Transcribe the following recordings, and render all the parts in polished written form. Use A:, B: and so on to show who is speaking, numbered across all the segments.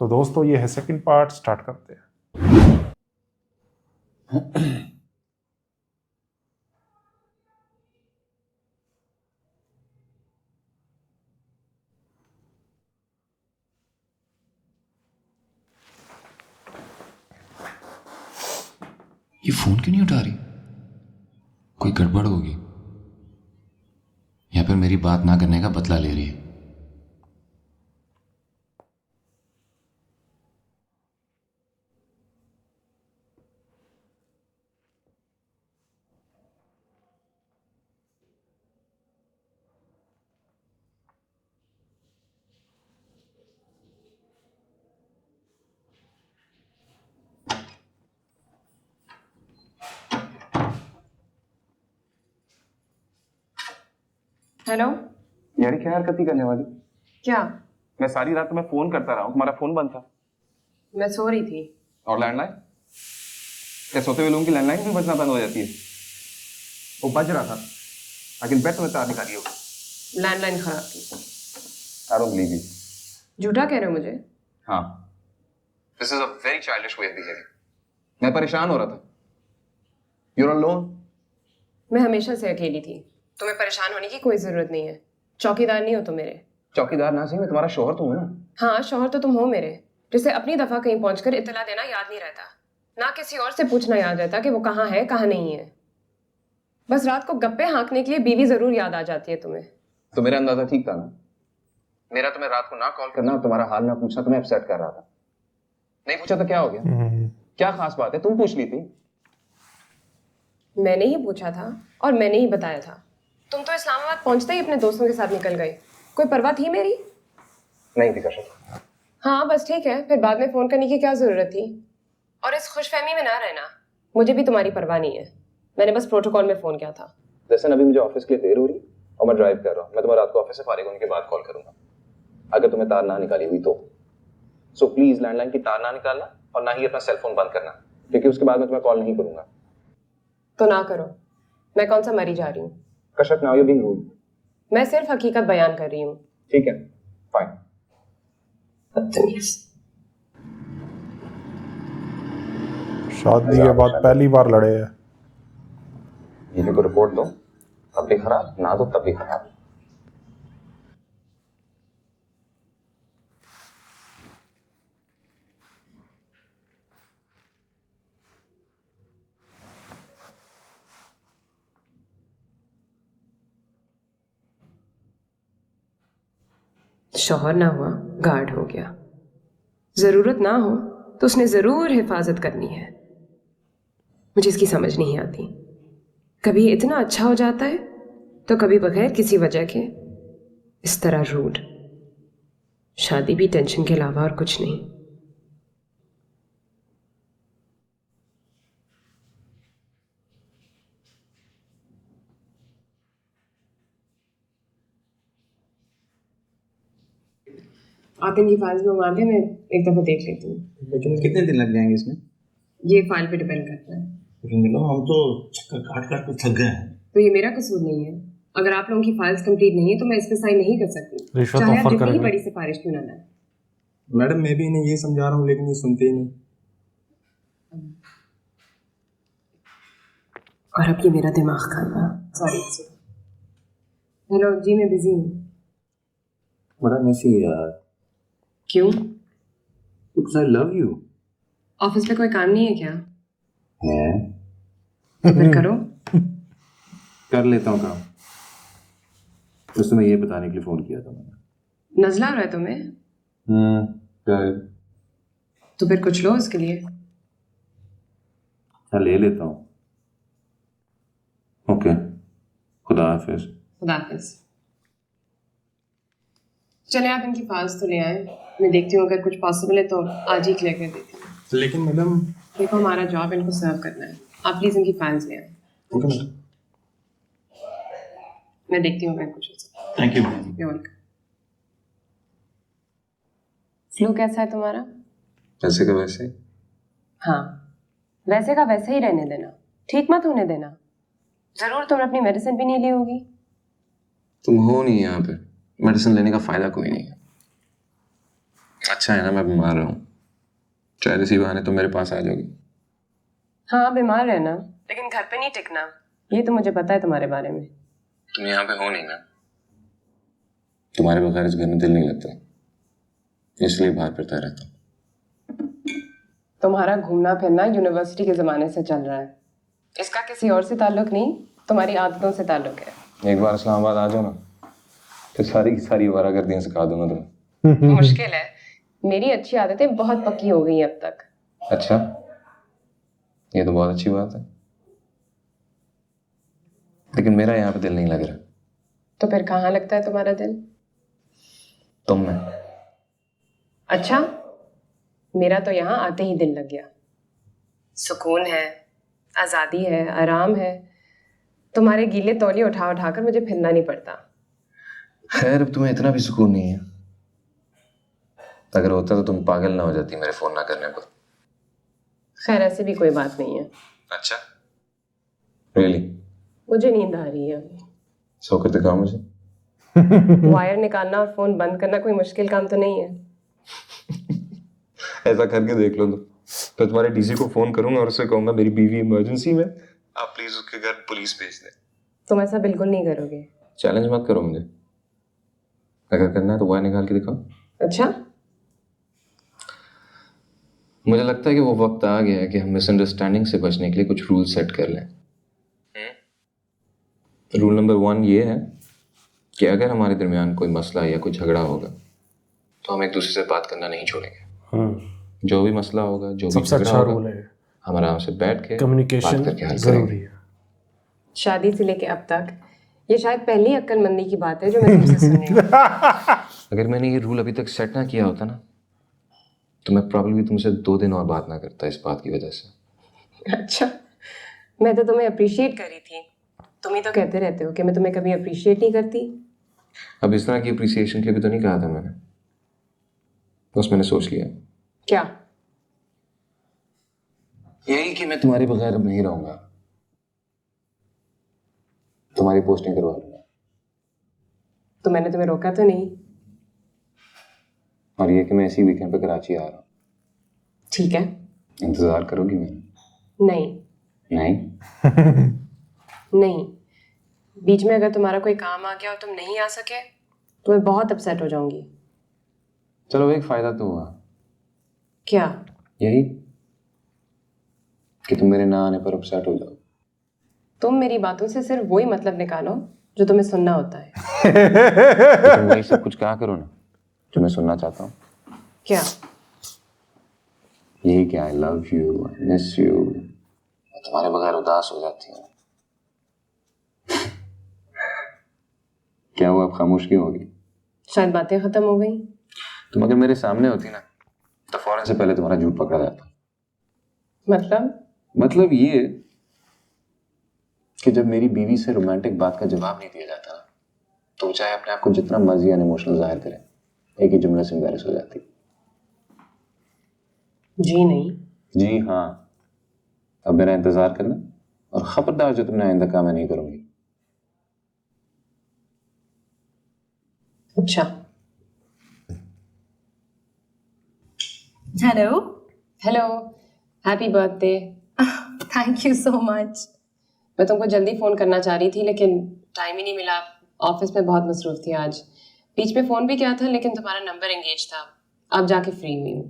A: तो दोस्तों ये है सेकंड पार्ट, स्टार्ट करते हैं।
B: ये फोन क्यों नहीं उठा रही? कोई गड़बड़ होगी या फिर मेरी बात ना करने का बदला ले रही है।
C: हेलो।
D: यार क्या हरकत ही करने वाली?
C: क्या?
D: मैं सारी रात तुम्हें फोन करता रहा हूँ, तुम्हारा फोन बंद था।
C: मैं सो रही थी।
D: और लैंडलाइन? क्या सोते हुए लोगों की लैंडलाइन भी बजना बंद हो जाती है? वो बज रहा था, लेकिन बेड में तार निकाली होगी।
C: लैंडलाइन खराब थी।
D: I don't believe you.
C: झूठा कह रहे हो मुझे?
D: हाँ, this is a very childish way of behaving. मैं परेशान हो रहा था। Your alone?
C: मैं हमेशा से अकेली थी, तुम्हें परेशान होने की कोई जरूरत नहीं है। चौकीदार नहीं हो तुम मेरे।
D: चौकीदार ना सही, मैं तुम्हारा शौहर तो हूँ ना।
C: हाँ, शौहर तो तुम हो मेरे, जिसे अपनी दफा कहीं पहुंचकर इत्तला देना याद नहीं रहता, ना किसी और से पूछना याद रहता कि वो कहाँ है कहाँ नहीं है। बस रात को गप्पे हाँकने के लिए बीवी जरूर याद आ जाती है तुम्हें।
D: तो मेरा अंदाजा ठीक था ना? मेरा तुम्हें रात को ना कॉल करना और तुम्हारा हाल ना पूछना तुम्हें अपसेट कर रहा था। नहीं पूछा तो क्या हो गया? क्या खास बात है? तुम पूछ ली थी।
C: मैंने ही पूछा था और मैंने ही बताया था। तुम तो इस्लामाबाद पहुंचते ही अपने दोस्तों के साथ निकल गए। कोई परवाह थी मेरी?
D: नहीं थी कश्यप।
C: हाँ बस ठीक है, फिर बाद में फोन करने की क्या जरूरत थी? और इस खुशफहमी में ना रहना, मुझे भी तुम्हारी परवाह नहीं है। मैंने बस प्रोटोकॉल में फोन किया था।
D: जैसे अभी मुझे ऑफिस के लिए देर हो रही और मैं ड्राइव कर रहा हूँ। मैं तुम्हें रात को ऑफिस से फारिग होने के बाद कॉल करूंगा, अगर तुम्हें तार ना निकाली हुई तो। सो प्लीज लैंडलाइन की तार ना निकालना और ना ही अपना सेल फोन बंद करना, क्योंकि उसके बाद मैं तुम्हें कॉल नहीं करूंगा।
C: तो ना करो, मैं कौन सा मरी जा रही हूँ?
D: Kashyap, now you being rude.
C: मैं सिर्फ हकीकत बयान कर रही हूँ।
D: ठीक है, फाइन।
A: शादी के बाद पहली बार लड़े हैं।
D: बीवी को रिपोर्ट दो तब भी खराब, ना दो तब भी खराब।
C: शौहर ना हुआ, गार्ड हो गया। जरूरत ना हो तो उसने जरूर हिफाजत करनी है। मुझे इसकी समझ नहीं आती। कभी ये इतना अच्छा हो जाता है तो कभी बगैर किसी वजह के इस तरह रूड। शादी भी टेंशन के अलावा और कुछ नहीं। आप इनकी फाइल्स में मार दे, मैं एक दफा देख लेती हूँ।
E: लेकिन कितने दिन लग जाएंगे इसमें?
C: ये फाइल पे डिपेंड करता है।
E: लेकिन मिलो, हम तो चक्कर काट काट कर थक गए हैं।
C: तो ये मेरा कसूर नहीं है। अगर आप लोगों की फाइल्स कंप्लीट नहीं है तो मैं इस पे साइन नहीं कर सकती,
A: रिश्वत
C: चाहे आप
A: ऑफर
C: जितनी ही
A: करेंगे।
C: बड़ी सिफारिश क्यों ना लाए।
E: मैडम, मैं भी इन्हें ये समझा रहा हूँ लेकिन ये सुनते ही नहीं।
C: और अब ये मेरा दिमाग खाना। सॉरी। हेलो जी, मैं बिजी हूँ।
E: बड़ा मिस यू यार।
C: क्यों?
E: Because I love you.
C: Office पे कोई काम नहीं है क्या?
E: है,
C: तो फिर करो।
E: कर लेता हूँ काम। बस तुम्हें ये बताने के लिए फोन किया था मैंने।
C: नजला आ रहा है तुम्हें?
E: क्या है?
C: तो फिर कुछ लो उसके लिए।
E: हाँ, ले लेता हूँ। ओके, खुदा हाफिज।
C: खुदा हाफिज। चले आप इनकी फाइल्स तो ले आए, मैं देखती हूँ अगर कुछ पॉसिबल है तो आज ही क्लियर कर देती हूँ।
E: लेकिन मैडम।
C: देखो हमारा जॉब इनको सर्व करना है, आप प्लीज इनकी फाइल्स ले आए।
E: Okay madam.
C: मैं देखती हूँ अगर कुछ हो सकता
E: थैंक यू।
C: है। फ्लू कैसा है तुम्हारा?
D: जैसे का वैसे।
C: हाँ, वैसे का वैसे ही रहने देना, ठीक मत होने देना। जरूर तुमने अपनी मेडिसिन भी नहीं ली होगी।
D: तुम हो नहीं यहाँ पे, मेडिसिन लेने का फायदा कोई नहीं है।
B: अच्छा है ना मैं बीमार रहा हूँ, शायद इसी बहाने तुम मेरे पास आ जाओगी।
C: हाँ बीमार रहना, लेकिन घर पे नहीं टिकना, ये तो मुझे पता है तुम्हारे बारे में।
B: तुम यहाँ पे हो नहीं ना, तुम्हारे बगैर इस घर में दिल नहीं लगता, इसलिए बाहर फिरता रहता हूँ।
C: तुम्हारा घूमना फिरना यूनिवर्सिटी के ज़माने से चल रहा है, इसका किसी और से ताल्लुक नहीं, तुम्हारी आदतों से ताल्लुक है।
D: एक बार इस्लामाबाद आ जाओ ना, तो सारी की सारी वारागर्दियाँ सिखा दूंगा तुम्हें।
C: मुश्किल है, मेरी अच्छी आदतें बहुत पक्की हो गई हैं अब तक।
D: अच्छा, ये तो बहुत अच्छी बात है, लेकिन मेरा यहाँ पे दिल नहीं लग रहा।
C: तो फिर कहाँ लगता है तुम्हारा दिल?
D: तुम में।
C: अच्छा, मेरा तो यहाँ आते ही दिल लग गया। सुकून है, आज़ादी है, आराम है, तुम्हारे गीले तौलिए उठा उठा कर मुझे फिरना नहीं पड़ता।
D: खैर अब तुम्हें इतना भी सुकून नहीं है, अगर होता तो तुम पागल ना हो जाती मेरे फोन ना करने पर।
C: खैर ऐसी भी कोई बात नहीं है।
D: अच्छा, रियली?
C: मुझे नींद आ रही है अभी।
D: सो कर दिखाओ मुझे।
C: वायर निकालना और फोन बंद करना कोई मुश्किल काम तो नहीं है।
D: ऐसा करके देख लो तो तुम्हारे डीसी को फोन करूंगा और उससे कहूंगा मेरी बीवी इमरजेंसी में, आप प्लीज उसके घर पुलिस भेज दें।
C: तुम ऐसा बिल्कुल नहीं करोगे।
D: चैलेंज मत करो मुझे, अगर करना है तो वायर निकाल के दिखाओ।
C: अच्छा,
D: मुझे लगता है कि वो वक्त आ गया है कि हम मिसअंडरस्टैंडिंग से बचने के लिए कुछ रूल सेट कर लें। रूल नंबर 1 ये है कि अगर हमारे दरमियान कोई मसला या कोई झगड़ा होगा तो हम एक दूसरे से बात करना नहीं छोड़ेंगे। जो भी मसला होगा, जो भी
A: सबसे
D: झगड़ा
A: अच्छा
D: होगा,
A: रूल है,
D: हम आराम से बैठ के
A: कम्युनिकेशन
D: बात करके हल
A: जरूरी
D: करेंगे।
A: है।
C: शादी से लेके अब तक ये शायद पहली अक्लमंदी की बात है जो मैं तुमसे सुन रही हूँ।
D: अगर मैंने ये रूल अभी तक सेट ना किया होता ना, तो मैं प्रॉब्लली तुमसे 2 दिन और बात ना करता इस बात की वजह से।
C: अच्छा, मैं तो तुम्हें अप्रिशिएट कर रही थी, तुम ही तो कहते रहते हो कि मैं तुम्हें कभी अप्रिशिएट नहीं करती।
D: अब इस तरह की अप्रिसिएशन के भी तो नहीं कहा था मैंने, बस मैंने सोच लिया
C: क्या?
D: यही कि मैं तुम्हारे बगैर अब नहीं रहूंगा, तुम्हारी पोस्टिंग करवा लूंगा।
C: तो मैंने तुम्हें रोका तो नहीं?
D: और ये कि मैं इसी वीकेंड पे कराची आ रहा हूँ।
C: ठीक है।
D: इंतजार करोगी मेरा?
C: नहीं
D: नहीं?
C: नहीं, बीच में अगर तुम्हारा कोई काम आ गया और तुम नहीं आ सके तो मैं बहुत अपसेट हो जाऊंगी।
D: चलो एक फायदा तो हुआ।
C: क्या?
D: यही कि तुम मेरे ना आने पर अपसेट हो जाओ।
C: तुम मेरी बातों से सिर्फ वही मतलब निकालो जो तुम्हें सुनना होता है।
D: तो तुम वही सब कुछ कहा करो ना जो मैं सुनना चाहता हूँ।
C: क्या?
D: यही कि I love you, I miss you, तुम्हारे बगैर उदास हो जाती हूँ। क्या हुआ, अब खामोश क्यों होगी?
C: शायद बातें खत्म हो गई।
D: तुम अगर मेरे सामने होती ना तो फौरन से पहले तुम्हारा झूठ पकड़ा जाता। मतलब ये कि जब मेरी बीवी से रोमांटिक बात का जवाब नहीं दिया जाता ना, तो चाहे अपने आप को जितना मर्जी अनइमोशनल जाहिर करे, एक ही जुमले से एम्बैरेस हो जाती।
C: जी नहीं।
D: जी हाँ। अब मेरा इंतजार करना और खबरदार जो तुमने आइंदा कहा मैं नहीं करूंगी।
C: अच्छा।
F: Hello.
C: Hello, happy birthday.
F: Thank you so much.
C: मैं तुमको जल्दी फ़ोन करना चाह रही थी लेकिन टाइम ही नहीं मिला, ऑफिस में बहुत मसरूफ थी आज। बीच में फ़ोन भी किया था लेकिन तुम्हारा नंबर एंगेज था, अब जाके फ्री हुई हूँ।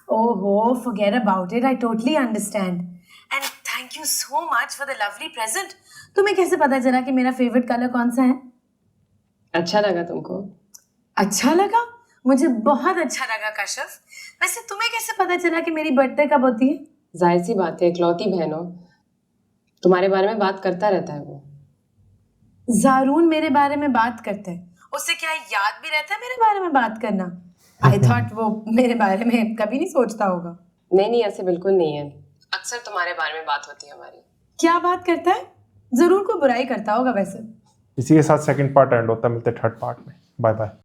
F: Oh, forget about it. I totally understand. And thank you so much for the lovely present. तुम्हें कैसे पता चला कि मेरा फेवरेट कलर कौन सा है?
C: अच्छा लगा तुमको?
F: अच्छा लगा? मुझे बहुत अच्छा लगा कश्यप। वैसे तुम्हें कैसे पता चला कि मेरी बर्थडे कब होती है?
C: जाहिर सी बात है, इकलौती बहन हो, तुम्हारे बारे में बात करता रहता है वो।
F: ज़ारून मेरे बारे में बात करता है, उसे क्या याद भी रहता है मेरे बारे में बात करना? आई थॉट वो मेरे बारे में कभी नहीं सोचता होगा।
C: नहीं, ऐसे बिल्कुल नहीं है, अक्सर तुम्हारे बारे में बात होती है हमारी।
F: क्या बात करता है? जरूर कोई बुराई करता होगा वैसे।
A: इसी के साथ सेकंड पार्ट एंड होता है, मिलते थर्ड पार्ट में। Bye bye.